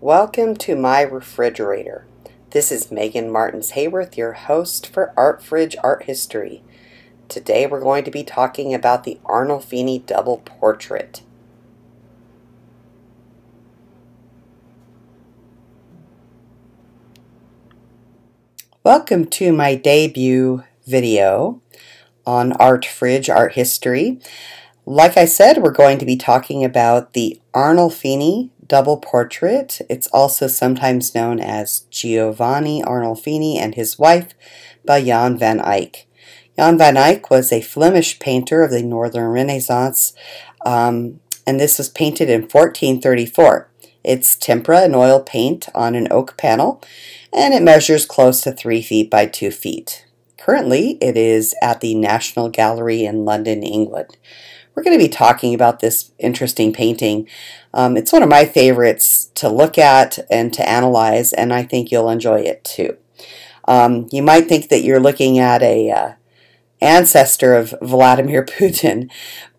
Welcome to my refrigerator. This is Megan Martins Hayworth, your host for Art Fridge Art History. Today we're going to be talking about the Arnolfini Double Portrait. Welcome to my debut video on Art Fridge Art History. Like I said, we're going to be talking about the Arnolfini Double Portrait. It's also sometimes known as Giovanni Arnolfini and his wife by Jan van Eyck. Jan van Eyck was a Flemish painter of the Northern Renaissance, and this was painted in 1434. It's tempera and oil paint on an oak panel, and it measures close to 3 feet by 2 feet. Currently, it is at the National Gallery in London, England. We're going to be talking about this interesting painting. It's one of my favorites to look at and to analyze, and I think you'll enjoy it too. You might think that you're looking at a ancestor of Vladimir Putin,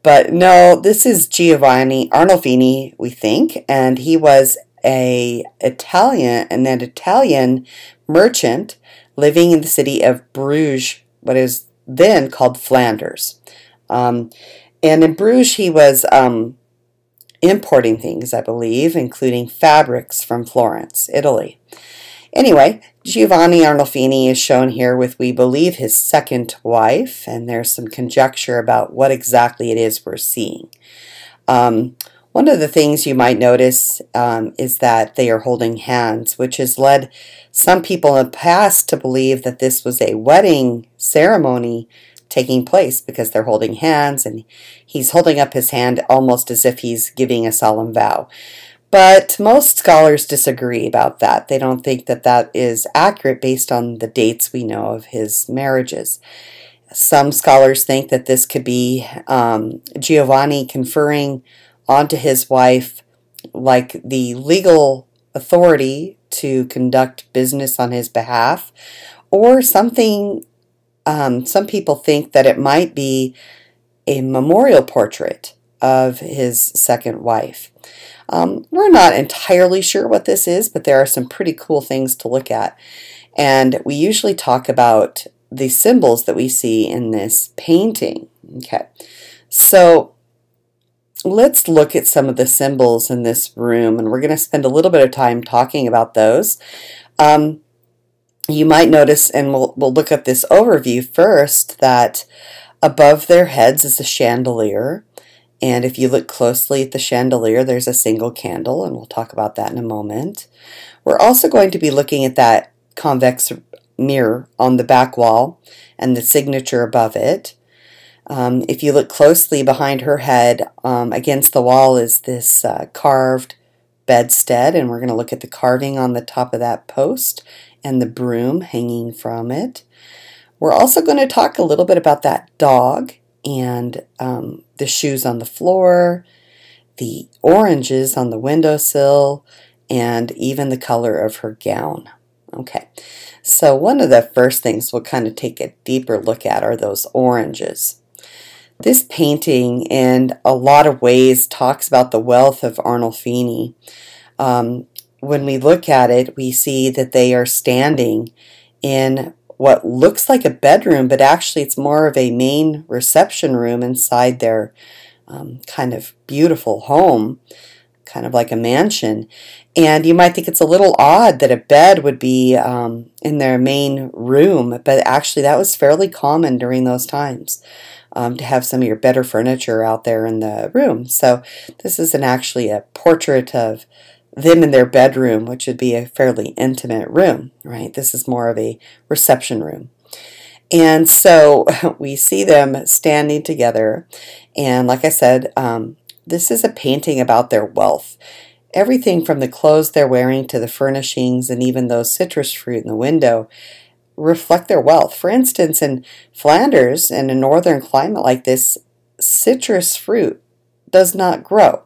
but no, this is Giovanni Arnolfini, we think, and he was an Italian merchant living in the city of Bruges, what is then called Flanders. And in Bruges, he was importing things, I believe, including fabrics from Florence, Italy. Anyway, Giovanni Arnolfini is shown here with, we believe, his second wife, and there's some conjecture about what exactly it is we're seeing. One of the things you might notice is that they are holding hands, which has led some people in the past to believe that this was a wedding ceremony taking place because they're holding hands and he's holding up his hand almost as if he's giving a solemn vow. But most scholars disagree about that. They don't think that that is accurate based on the dates we know of his marriages. Some scholars think that this could be Giovanni conferring onto his wife like the legal authority to conduct business on his behalf, or something. Some people think that it might be a memorial portrait of his second wife. We're not entirely sure what this is, but there are some pretty cool things to look at. And we usually talk about the symbols that we see in this painting. Okay, so let's look at some of the symbols in this room, and we're going to spend a little bit of time talking about those. You might notice, and we'll look at this overview first, that above their heads is a chandelier. And if you look closely at the chandelier, there's a single candle, and we'll talk about that in a moment. We're also going to be looking at that convex mirror on the back wall and the signature above it. If you look closely behind her head, against the wall is this carved bedstead, and we're going to look at the carving on the top of that post and the broom hanging from it. We're also going to talk a little bit about that dog and the shoes on the floor, the oranges on the windowsill, and even the color of her gown. Okay, so one of the first things we'll kind of take a deeper look at are those oranges. This painting, in a lot of ways, talks about the wealth of Arnolfini. When we look at it, we see that they are standing in what looks like a bedroom, but actually it's more of a main reception room inside their kind of beautiful home, kind of like a mansion. And you might think it's a little odd that a bed would be in their main room, but actually that was fairly common during those times, to have some of your better furniture out there in the room. So this isn't actually a portrait of them in their bedroom, which would be a fairly intimate room, right? This is more of a reception room. And so we see them standing together, and like I said, this is a painting about their wealth. Everything from the clothes they're wearing to the furnishings and even those citrus fruit in the window reflect their wealth. For instance, in Flanders, in a northern climate like this, citrus fruit does not grow.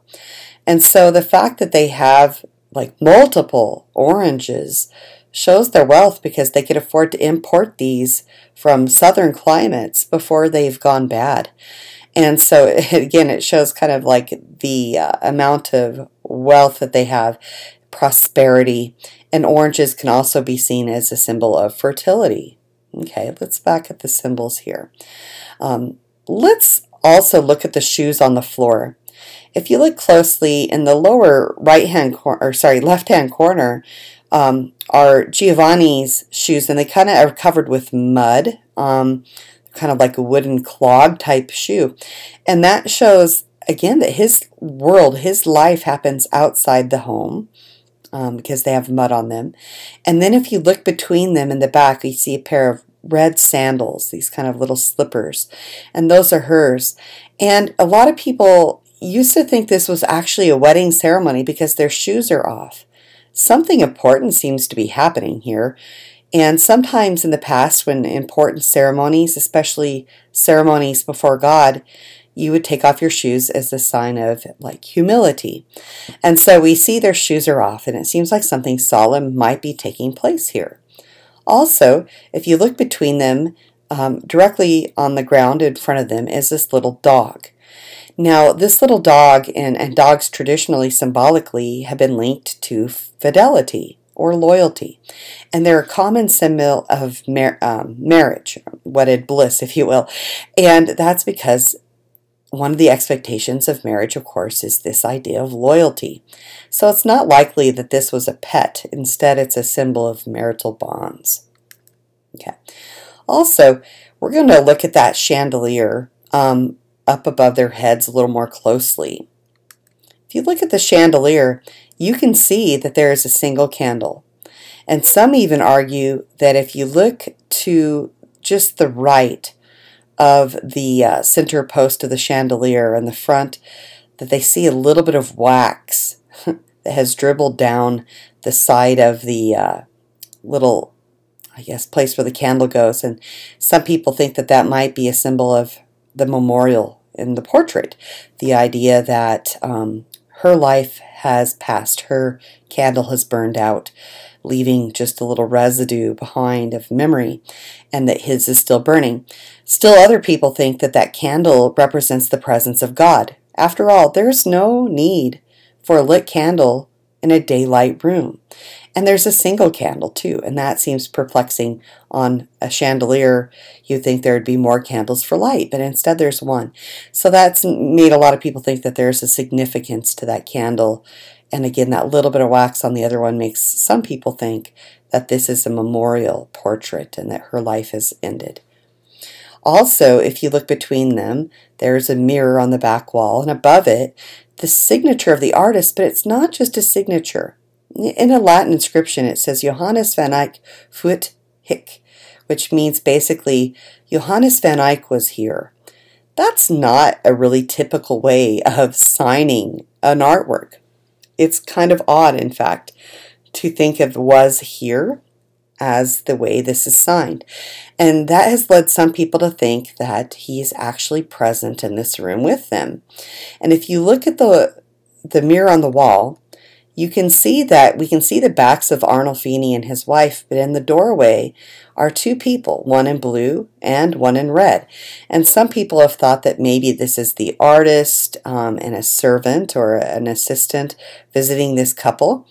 And so the fact that they have like multiple oranges shows their wealth, because they could afford to import these from southern climates before they've gone bad. And so again, it shows kind of like the amount of wealth that they have. prosperity, and oranges can also be seen as a symbol of fertility. Okay, let's back at the symbols here. Let's also look at the shoes on the floor. If you look closely in the lower right-hand corner, or sorry, left-hand corner, are Giovanni's shoes, and they kind of are covered with mud, kind of like a wooden clog type shoe. And that shows, again, that his world, his life happens outside the home because they have mud on them. And then if you look between them in the back, you see a pair of red sandals, these kind of little slippers, and those are hers. And a lot of people used to think this was actually a wedding ceremony because their shoes are off. Something important seems to be happening here. And sometimes in the past, when important ceremonies, especially ceremonies before God, you would take off your shoes as a sign of like humility. And so we see their shoes are off, and it seems like something solemn might be taking place here. Also, if you look between them, directly on the ground in front of them is this little dog. Now, this little dog, and dogs traditionally, symbolically, have been linked to fidelity or loyalty. And they're a common symbol of marriage, wedded bliss, if you will. And that's because one of the expectations of marriage, of course, is this idea of loyalty. So it's not likely that this was a pet. Instead, it's a symbol of marital bonds. Okay. Also, we're going to look at that chandelier up above their heads a little more closely. If you look at the chandelier, you can see that there is a single candle. And some even argue that if you look to just the right of the center post of the chandelier and the front, that they see a little bit of wax that has dribbled down the side of the little, I guess, place where the candle goes. And some people think that that might be a symbol of the memorial in the portrait. The idea that her life has passed, her candle has burned out, leaving just a little residue behind of memory, and that his is still burning. Still, other people think that that candle represents the presence of God. After all, there's no need for a lit candle in a daylight room. And there's a single candle too, and that seems perplexing. On a chandelier, you'd think there would be more candles for light, but instead there's one. So that's made a lot of people think that there's a significance to that candle. And again, that little bit of wax on the other one makes some people think that this is a memorial portrait and that her life has ended. Also, if you look between them, there's a mirror on the back wall, and above it, the signature of the artist, but it's not just a signature. In a Latin inscription, it says Johannes van Eyck voet hic, which means basically Johannes van Eyck was here. That's not a really typical way of signing an artwork. It's kind of odd, in fact, to think of was here as the way this is signed. And that has led some people to think that he's actually present in this room with them. And if you look at the mirror on the wall, you can see that we can see the backs of Arnolfini and his wife, but in the doorway are two people, one in blue and one in red. And some people have thought that maybe this is the artist and a servant or an assistant visiting this couple.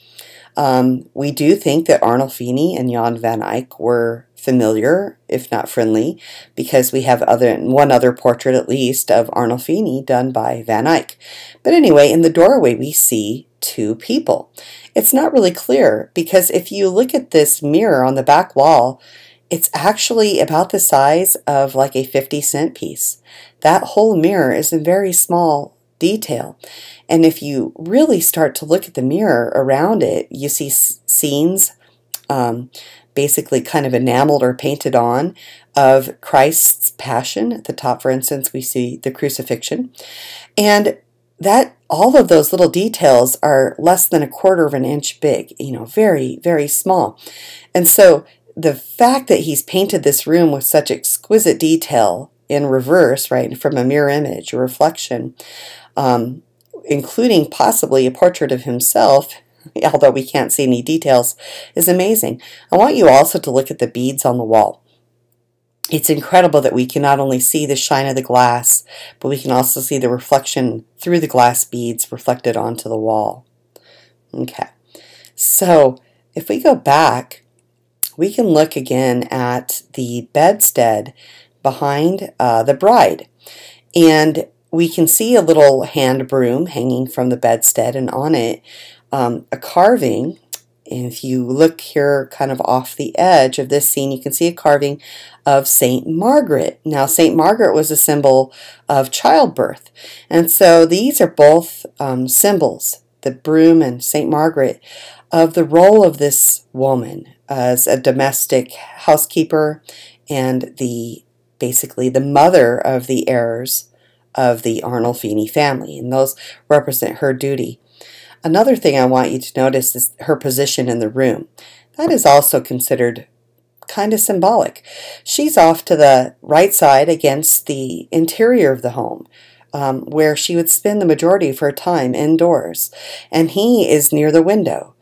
We do think that Arnolfini and Jan van Eyck were familiar, if not friendly, because we have one other portrait at least of Arnolfini done by Van Eyck. But anyway, in the doorway we see two people. It's not really clear because if you look at this mirror on the back wall, it's actually about the size of like a 50-cent piece. That whole mirror is a very small detail. And if you really start to look at the mirror around it, you see scenes basically kind of enameled or painted on of Christ's passion. At the top, for instance, we see the crucifixion. And that all of those little details are less than 1/4 of an inch big, very, very small. And so the fact that he's painted this room with such exquisite detail in reverse, right, from a mirror image, a reflection, including possibly a portrait of himself, although we can't see any details, is amazing. I want you also to look at the beads on the wall. It's incredible that we can not only see the shine of the glass, but we can also see the reflection through the glass beads reflected onto the wall. Okay, So if we go back, we can look again at the bedstead behind the bride. And we can see a little hand broom hanging from the bedstead, and on it a carving. And if you look here kind of off the edge of this scene, you can see a carving of Saint Margaret. Now, Saint Margaret was a symbol of childbirth. And so these are both symbols, the broom and Saint Margaret, of the role of this woman as a domestic housekeeper and basically the mother of the heirs of the Arnolfini family. And those represent her duty. Another thing I want you to notice is her position in the room. That is also considered kind of symbolic. She's off to the right side against the interior of the home, where she would spend the majority of her time indoors. And he is near the window.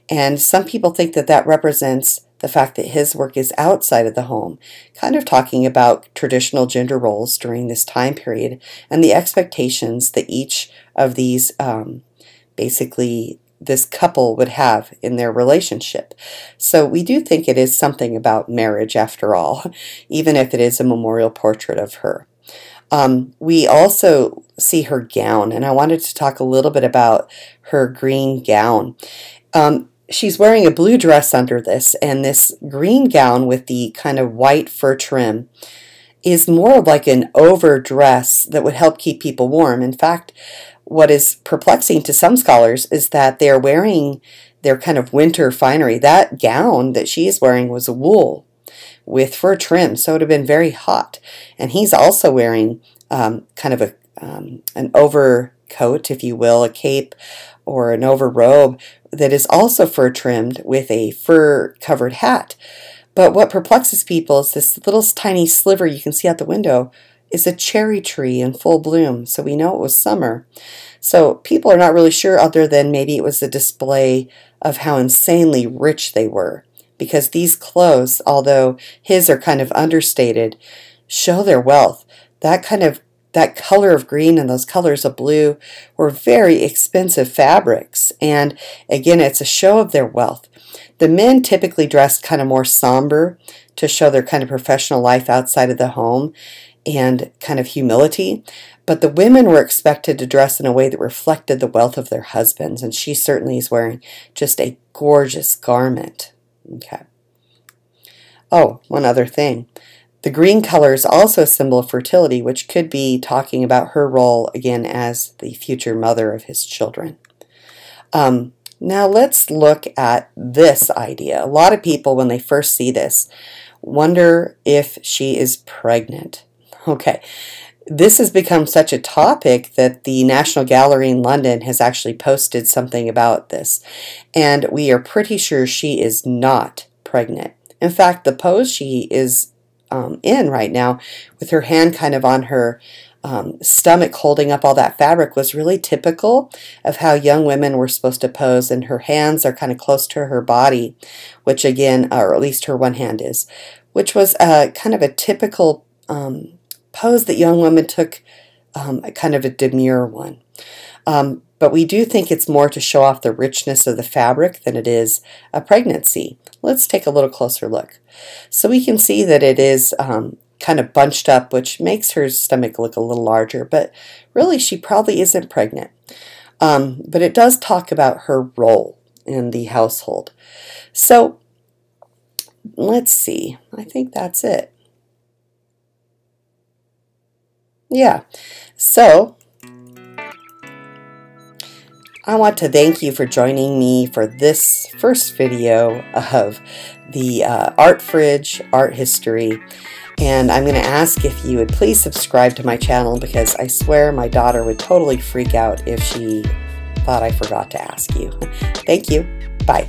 And some people think that that represents the fact that his work is outside of the home, kind of talking about traditional gender roles during this time period and the expectations that each of these basically this couple would have in their relationship. So we do think it is something about marriage after all, even if it is a memorial portrait of her. We also see her gown, and I wanted to talk a little bit about her green gown. She's wearing a blue dress under this, and this green gown with the kind of white fur trim is more of like an overdress that would help keep people warm. In fact, what is perplexing to some scholars is that they're wearing their kind of winter finery. That gown that she's wearing was wool with fur trim, so it would have been very hot. And he's also wearing kind of an overcoat, if you will, a cape or an overrobe that is also fur trimmed with a fur covered hat. But what perplexes people is this little tiny sliver you can see out the window is a cherry tree in full bloom, so we know it was summer. So people are not really sure, other than maybe it was a display of how insanely rich they were, because these clothes, although his are kind of understated, show their wealth. That color of green and those colors of blue were very expensive fabrics, and again, it's a show of their wealth. The men typically dressed kind of more somber to show their kind of professional life outside of the home and kind of humility, but the women were expected to dress in a way that reflected the wealth of their husbands, and she certainly is wearing just a gorgeous garment. Okay. Oh, one other thing. The green color is also a symbol of fertility, which could be talking about her role, again, as the future mother of his children. Now let's look at this idea. A lot of people, when they first see this, wonder if she is pregnant. Okay, this has become such a topic that the National Gallery in London has actually posted something about this, and we are pretty sure she is not pregnant. In fact, the pose she is in right now, with her hand kind of on her stomach holding up all that fabric, was really typical of how young women were supposed to pose, and her hands are kind of close to her body, which again, or at least her one hand is, which was kind of a typical pose that young women took, kind of a demure one. But we do think it's more to show off the richness of the fabric than it is a pregnancy. Let's take a little closer look. So we can see that it is kind of bunched up, which makes her stomach look a little larger, but really she probably isn't pregnant. But it does talk about her role in the household. So let's see. I think that's it. Yeah, so I want to thank you for joining me for this first video of the art fridge, art history, and I'm going to ask if you would please subscribe to my channel, because I swear my daughter would totally freak out if she thought I forgot to ask you. Thank you. Bye.